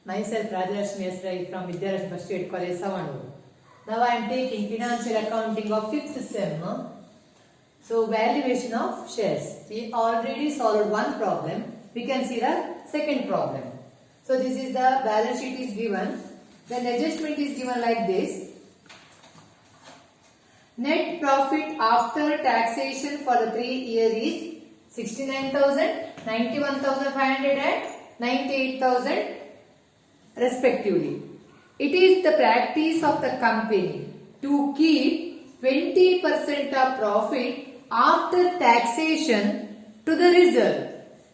Myself Rajalakshmi Esrai from Vidyalakshmi First Grade College, Savanur. Now I am taking financial accounting of 5th sem. So valuation of shares. We already solved one problem. We can see the second problem. So this is the balance sheet is given. Then adjustment is given like this. Net profit after taxation for the 3 years is 69,000, 91,500 and 98,000 respectively. It is the practice of the company to keep 20% of profit after taxation to the reserve.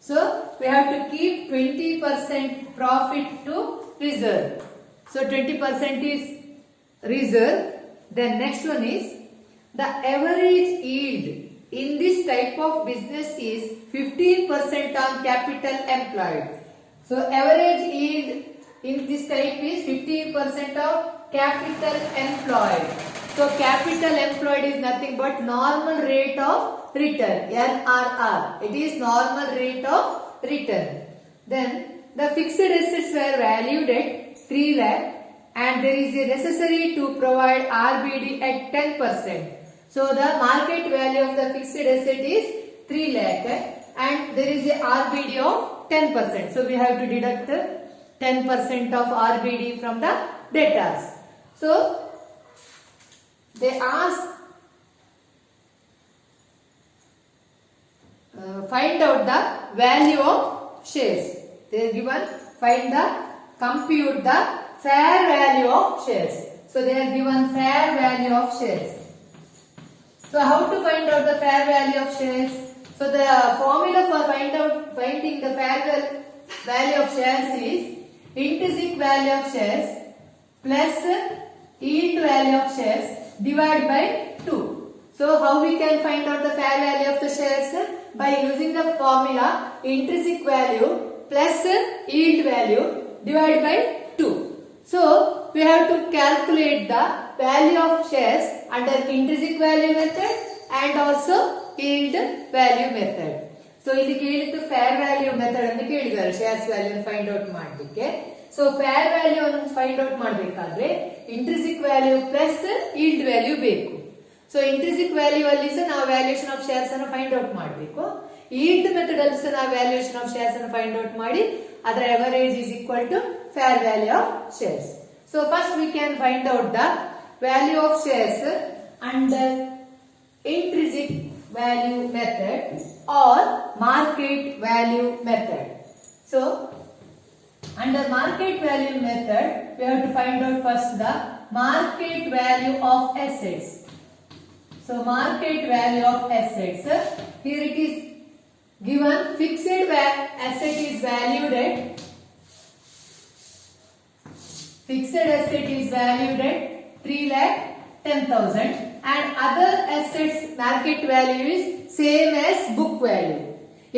So we have to keep 20% profit to reserve. So 20% is reserve. Then next one is the average yield in this type of business is 15% on capital employed. So average yield in this type is 50% of capital employed. So capital employed is nothing but normal rate of return, NRR. It is normal rate of return. Then the fixed assets were valued at 3 lakh and there is a necessary to provide RBD at 10%. So the market value of the fixed asset is 3 lakh and there is a RBD of 10%. So we have to deduct 10% of RBD from the debtors. So they ask find out the value of shares. They are given compute the fair value of shares. So they are given fair value of shares. So how to find out the fair value of shares? So the formula for finding the fair value of shares is intrinsic value of shares plus yield value of shares divided by 2. So how we can find out the fair value of the shares? By using the formula intrinsic value plus yield value divided by 2. So we have to calculate the value of shares under intrinsic value method and also yield value method. So ಇಲ್ಲಿ ಕೇಳಿದ್ದು fair value method ಅಂತ ಕೇಳಿದ್ದಾರೆ shares value find out ಮಾಡಲಿಕ್ಕೆ. So fair value ಅನ್ನು find out ಮಾಡಬೇಕಾದ್ರೆ intrinsic value plus yield value ಬೇಕು. So intrinsic value ಅಲ್ಲಿ ಸಹ ನಾವು valuation of shares ಅನ್ನು find out ಮಾಡಬೇಕು. yield method ಅಲ್ಲಿ ಸಹ ನಾವು valuation of shares ಅನ್ನು find out ಮಾಡಿ ಅದರ average is equal to fair value of shares. So first we can find out the value of shares under intrinsic value method or market value method. So under market value method we have to find out first the market value of assets. So market value of assets, here it is given fixed asset is valued at 3 lakh 10,000 and other assets market value is same as book value.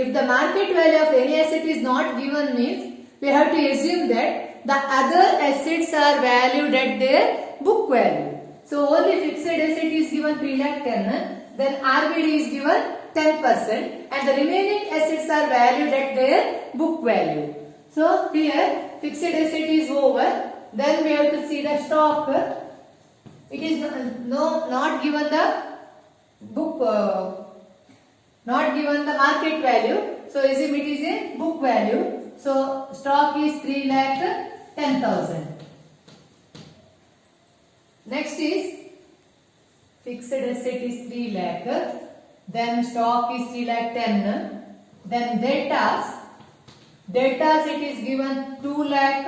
If the market value of any asset is not given means we have to assume that the other assets are valued at their book value. So only fixed asset is given 3 lakh 10, then RBD is given 10% and the remaining assets are valued at their book value. So here fixed asset is over. Then we have to see the stock. It is not given the book, not given the market value. So assume it is a book value. So stock is 3 lakh 10,000. Next is fixed asset is 3 lakh. Then stock is 3 lakh 10. Then debtors it is given 2 lakh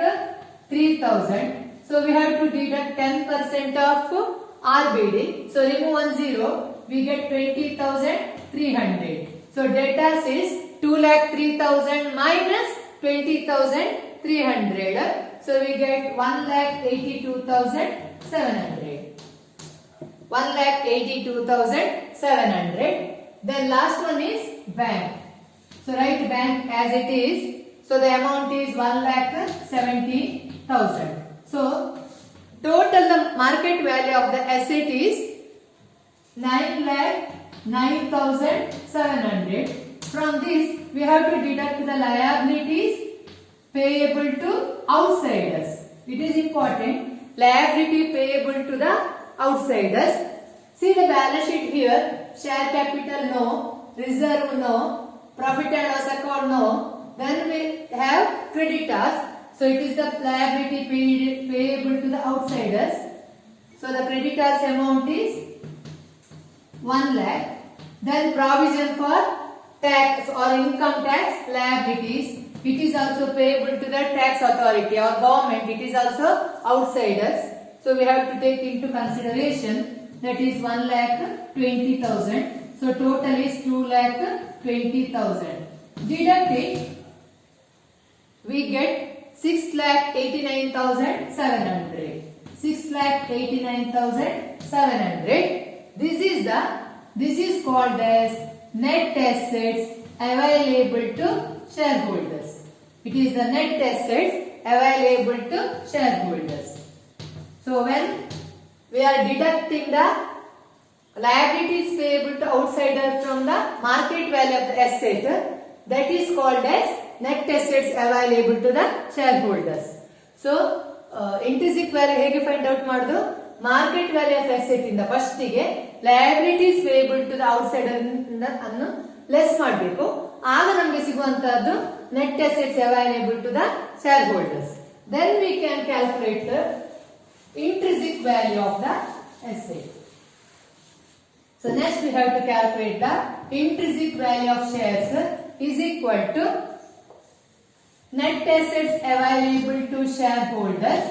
3,000. So we have to deduct 10% of RBD. So remove 1 0. We get 20,300. So debtors is 2,03,000 minus 20,300. So we get 1,82,700. 1,82,700. Then last one is bank. So write bank as it is. So the amount is 1,70,000. So total the market value of the asset is 9,09,700. From this we have to deduct the liabilities payable to outsiders. It is important. Liability payable to the outsiders. See the balance sheet here. Share capital no, reserve no, profit and loss account no. Then we have creditors. So it is the liability payable to the outsiders. So the creditors amount is 1 lakh. Then provision for tax or income tax liabilities. It is also payable to the tax authority or government. It is also outsiders. So we have to take into consideration that is 1,20,000. So total is 2,20,000. Deduct it. We get 6,89,700. 6,89,700. This is called as net assets available to shareholders. It is the net assets available to shareholders. So when we are deducting the liabilities payable to outsiders from the market value of the asset, that is called as net assets available to the shareholders. So intrinsic value ಹೇಗೆ find out ಮಾಡೋದು? Market value of asset ಇಂದ first ಗೆ liabilities payable to the outsider ಅನ್ನು less ಮಾಡಬೇಕು. ಆಗ ನಮಗೆ ಸಿಗುವಂತಹದ್ದು net assets available to the shareholders. Then we can calculate the intrinsic value of the asset. So next we have to calculate the intrinsic value of shares is equal to net assets available to shareholders.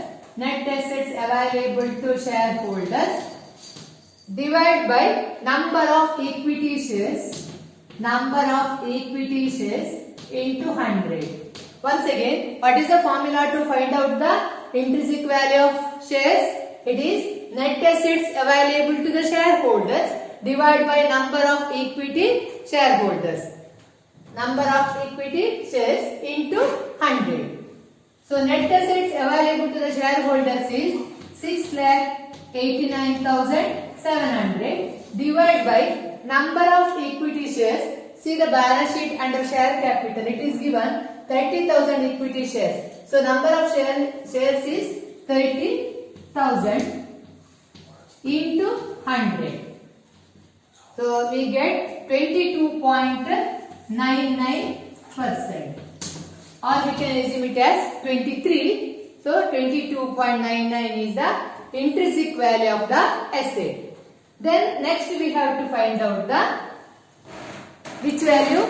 Net assets available to shareholders divided by number of equity shares. Number of equity shares into 100. Once again, what is the formula to find out the intrinsic value of shares? It is net assets available to the shareholders divided by number of equity shareholders. Number of equity shares into 100. So net assets available to the shareholders is 6,89,700 divided by number of equity shares. See the balance sheet under share capital. It is given 30,000 equity shares. So number of shares is 30,000 into 100. So we get 22.99%. Or we can assume it as 23. So 22.99 is the intrinsic value of the asset. Then next we have to find out the which value?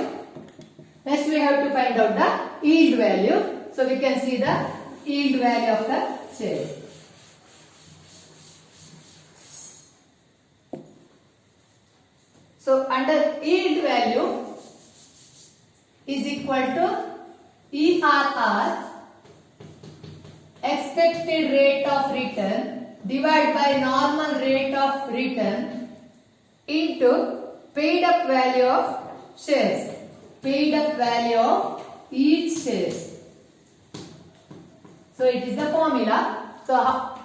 Next we have to find out the yield value. So we can see the yield value of the share. So under yield value is equal to ERR, expected rate of return divided by normal rate of return into paid up value of shares. Paid up value of each shares. So it is the formula. So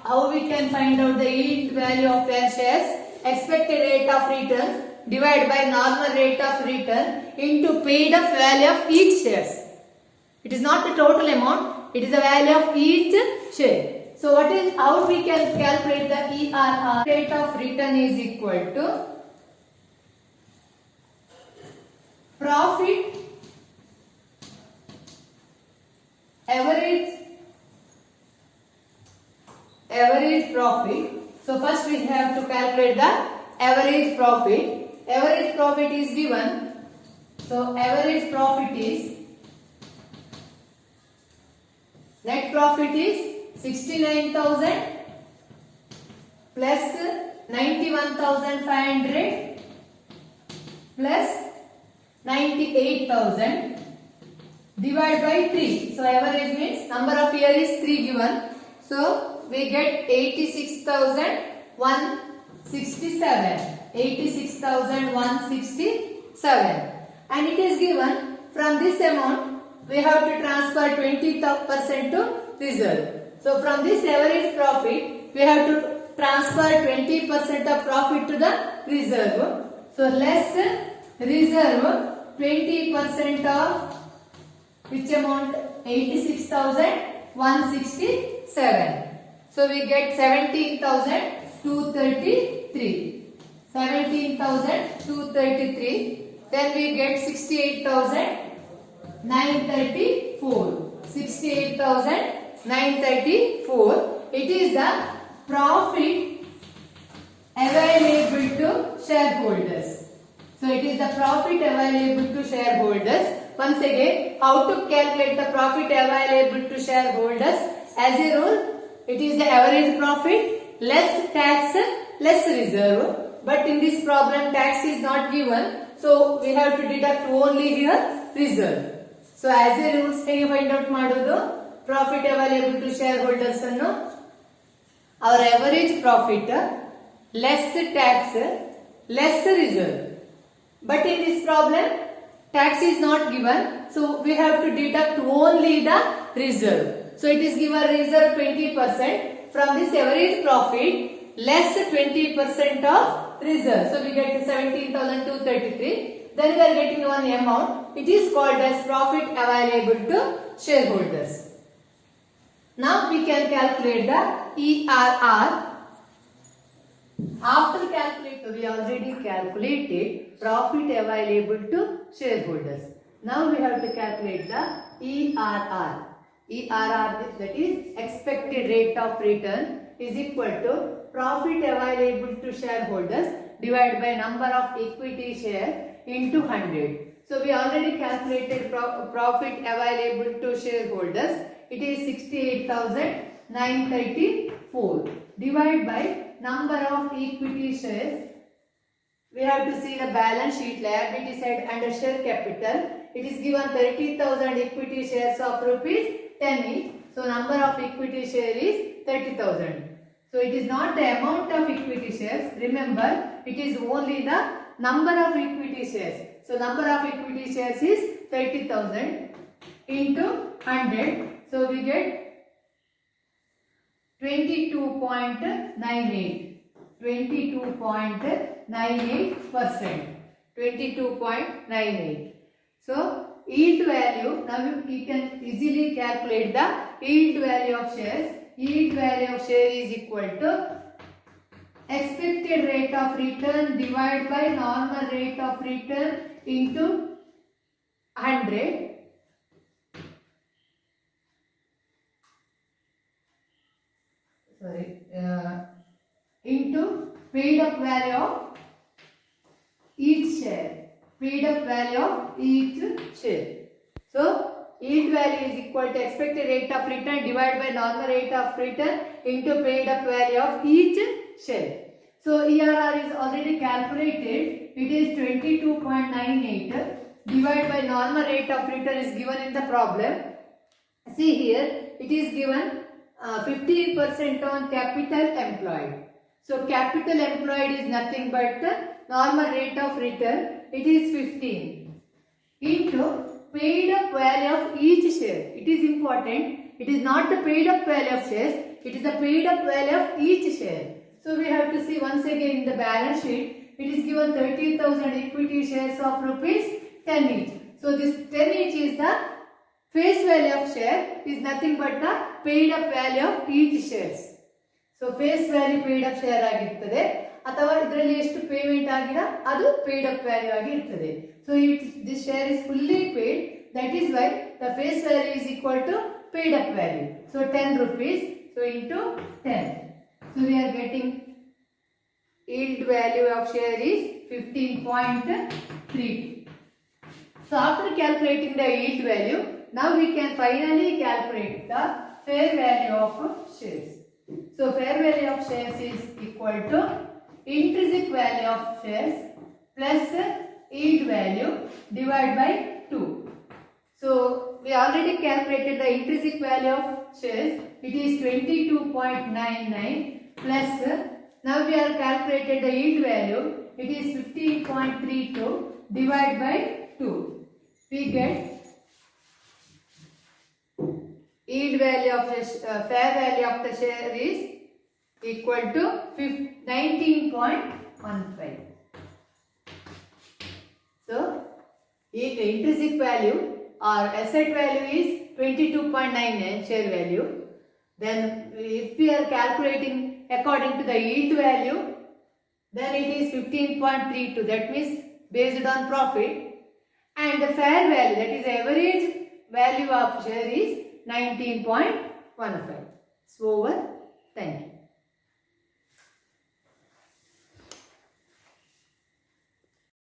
how we can find out the yield value of their shares? Expected rate of return divided by normal rate of return into paid up value of each shares. It is not the total amount, it is the value of each share. So how we can calculate the ERR? Rate of return is equal to profit average profit. So first we have to calculate the average profit. Average profit is given. So average profit is net profit is 69,000 plus 91,500 plus 98,000 divided by 3. So average means number of year is 3 given. So we get 86,167. 86,167. And it is given from this amount we have to transfer 20% to reserve. So from this average profit we have to transfer 20% of profit to the reserve. So less reserve 20% of which amount? 86,167. So we get 17,233. 17,233. Then we get 68,934. 68,934. It is the profit available to shareholders. So it is the profit available to shareholders. Once again, how to calculate the profit available to shareholders? As a rule, it is the average profit less tax less reserve. But in this problem, tax is not given, so we have to deduct only here reserve. So as a rule, ಹೇಗೆ find out ಮಾಡೋದು? Profit available to shareholders ಅನ್ನು our average profit less tax less reserve. But in this problem, tax is not given, so we have to deduct only the reserve. So it is given reserve 20% from this average profit less 20% of reserve. So we get 17,233. Then we are getting one amount. It is called as profit available to shareholders. Now we can calculate the ERR. After calculating, we already calculated profit available to shareholders. Now we have to calculate the ERR. ERR, that is expected rate of return, is equal to profit available to shareholders divided by number of equity share into 100. So we already calculated profit available to shareholders. It is 68,934 divided by number of equity shares. We have to see the balance sheet, liability side under share capital. It is given 30,000 equity shares of rupees 10 each. So number of equity share is 30,000. So it is not the amount of equity shares. Remember, it is only the number of equity shares. So number of equity shares is 30,000 into 100. So we get 22.98. 22.98%. 22.98. So yield value, now we can easily calculate the yield value of shares. Yield value of share is equal to expected rate of return divided by normal rate of return into 100. Into paid up value of each share. Paid up value of each share. So yield value is equal to expected rate of return divided by normal rate of return into paid up value of each share. So ERR is already calculated. It is 22.98 divided by normal rate of return is given in the problem. See here, it is given 15% on capital employed. So capital employed is nothing but the normal rate of return. It is 15 into paid up value of each share. It is important. It is not the paid up value of shares. It is the paid up value of each share. So we have to see once again in the balance sheet. It is given 30,000 equity shares of rupees 10 each. So this 10 each is the face value of share. Is nothing but the paid up value of each shares. So face value paid up share ಆಗಿರ್ತದೆ ಅಥವಾ ಇದರಲ್ಲಿ ಎಷ್ಟು payment ಆಗಿದೆ ಅದು paid up value ಆಗಿರ್ತದೆ. So this share is fully paid. That is why the face value is equal to paid up value. So 10 rupees. So into 10. So we are getting yield value of share is 15.3. So after calculating the yield value, now we can finally calculate the fair value of shares. So fair value of shares is equal to intrinsic value of shares plus yield value divided by 2. So we already calculated the intrinsic value of shares. It is 22.99 plus, now we have calculated the yield value. It is 15.32 divided by 2. We get yield value of the fair value of the share is equal to 19.15. So intrinsic value or asset value is 22.99 share value. Then if we are calculating according to the yield value, then it is 15.32. That means based on profit. And the fair value, that is average value of share, is 19.15. So over.